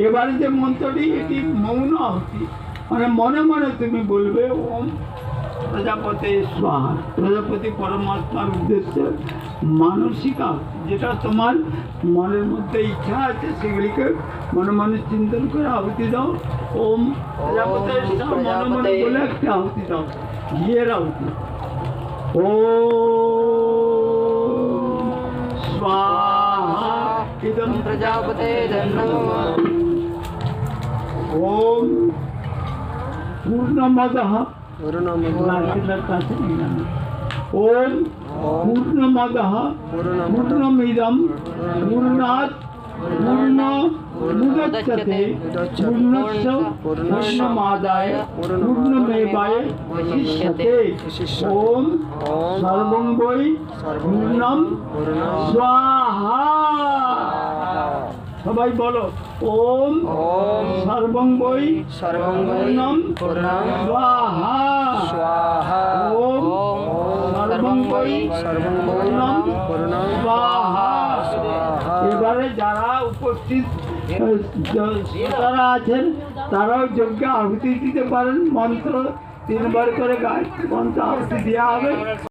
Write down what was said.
এবারে যে মন্ত্রটি এটি মৌন আহুতি, মানে মনে মনে তুমি বলবে ওম প্রজাপতি স্বাহা। প্রজাপতি পরমাত্মার উদ্দেশ্যে মানসিক আহুতি, যেটা তোমার মনের মধ্যে ইচ্ছা আছে সেগুলিকে মনে মনে চিন্তন করে আহুতি দাও। ওম প্রজাপতি মনে মনে বলে একটা আহুতি দাও, ঘিয়ের আহুতি। ও स्वाहा इदं प्रजापते ओम पूर्णमदः ओम पूर्णमदः पूर्णमिदं पूर्णात् पूर्णमुदच्यते पूर्णस्य पूर्णमादाय पूर्णमेवावशिष्यते। ओम सर्वं वै पूर्णं स्वाहा। সবাই বলো ওম সর্বং বৈ পূর্ণম স্বাহা। ওম সর্বং বৈ পূর্ণম স্বাহা। এবারে যারা উপস্থিত যারা আছেন তারাও যজ্ঞ আহুতি দিতে পারেন। মন্ত্র 3 বার করে গায় মন্ত্র আহুতি দেওয়া হবে।